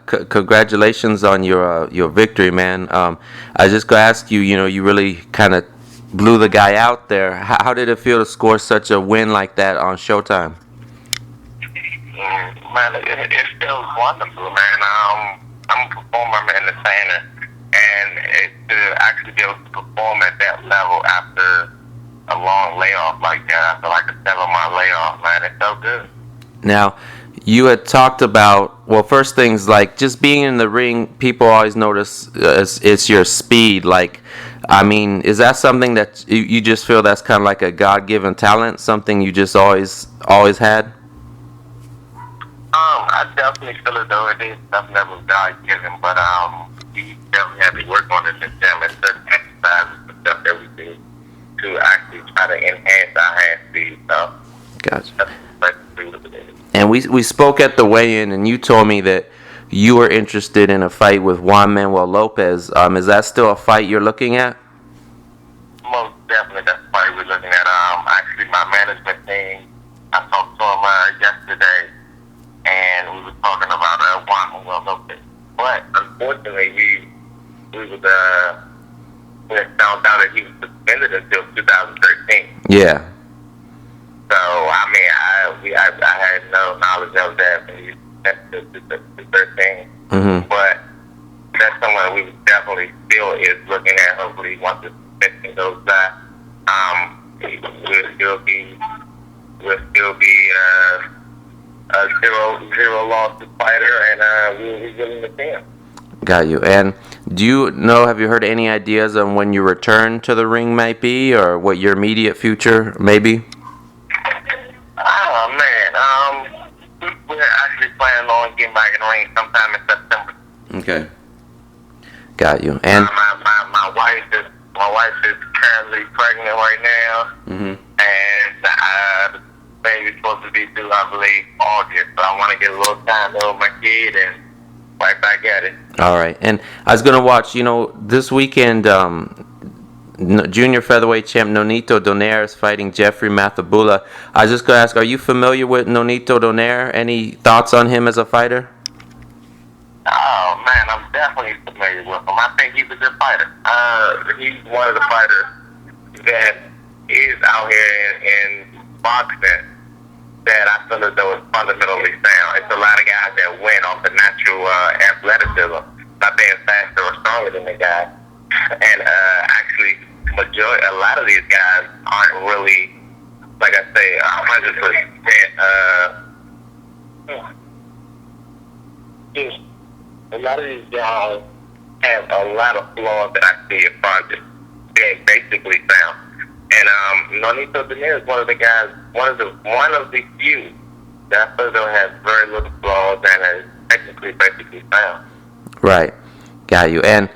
Congratulations on your victory, man. I just gonna ask you. You really kind of blew the guy out there. How did it feel to score such a win like that on Showtime? Man, it feels wonderful, man. I'm a performer, man, entertainer, and to actually be able to perform at that level after a long layoff like that, after like a 7-month layoff, man, it felt good. Now, you had talked about, well, first things like just being in the ring. People always notice it's your speed. Like, I mean, is that something that you just feel that's kind of like a God-given talent, something you just always had? I definitely feel as though it is something that was God given, but we definitely have to work on it in the gym and certain exercises and stuff that we do to actually try to enhance our hand speed. So Gotcha. that's basically what it is. And we spoke at the weigh-in, and you told me that you were interested in a fight with Juan Manuel Lopez. Is that still a fight you're looking at? Most definitely, that's the fight we're looking at. Actually, my management team, I talked to him yesterday, and we were talking about Juan Manuel Lopez. But unfortunately, we found out that he was suspended until 2013. Yeah. So I mean, I had no knowledge of that when he went to 13. Mm-hmm. But that's someone we definitely still is looking at. Hopefully, once the suspension goes by, we'll still be a zero loss fighter, and we'll be willing to see him. Got you. And do you know, have you heard any ideas on when your return to the ring might be, or what your immediate future may be? Oh man, we're actually planning on getting back in the ring sometime in September. Okay. Got you. And my wife is currently pregnant right now, mm-hmm. and the baby's supposed to be due, I believe, August. So I want to get a little time to hold my kid and right back at it. All right. And I was gonna watch. This weekend, junior featherweight champ Nonito Donaire is fighting Donaire-Mathebula. I was just gonna ask, are you familiar with Nonito Donaire? Any thoughts on him as a fighter? Oh man, I'm definitely familiar with him. I think he's a good fighter. He's one of the fighters that is out here in boxing that I feel as though is fundamentally sound. It's a lot of guys that win off the natural athleticism, not being faster or stronger than the guy. And actually, a lot of these guys aren't really, like I say, 100%. A lot of these guys have a lot of flaws that I see in front of being basically sound. And Nonito Donaire is one of the guys, one of the few that I feel though has very little flaws and is technically basically sound. Right. Got you. And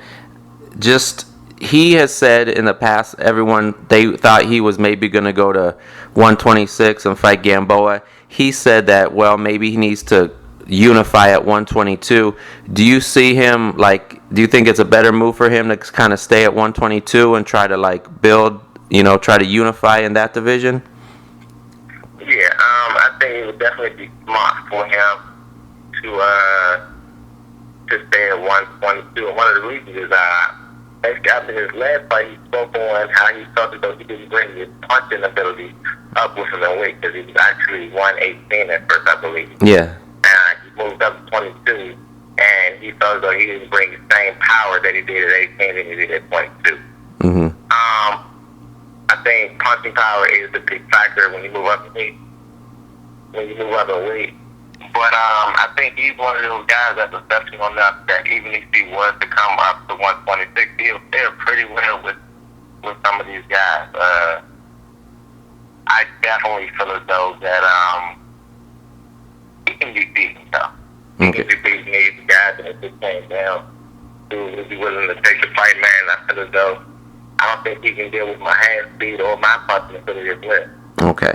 just, he has said in the past, they thought he was maybe going to go to 126 and fight Gamboa. He said that, well, maybe he needs to unify at 122. Do you see him, do you think it's a better move for him to kind of stay at 122 and try to build, try to unify in that division? Yeah, I think it would definitely be smart for him to stay at 122. And one of the reasons is basically after his last fight, he spoke on how he felt as though he didn't bring his punching ability up with him in weight, because he was actually 118 at first, I believe. Yeah. And he moved up to 22, and he felt as though he didn't bring the same power that he did at 18 and he did at 22. Mm-hmm. I think punching power is the big factor when you move up in weight. But I think he's one of those guys that's exceptional enough that even if he was to come up to 126, he'll fare pretty well with some of these guys. I definitely feel as though that he can be beaten, though. He can be beaten. These guys, and if it came down, who would be willing to take the fight, man. I feel as though I don't think he can deal with my hand speed or my punching ability as well. Okay.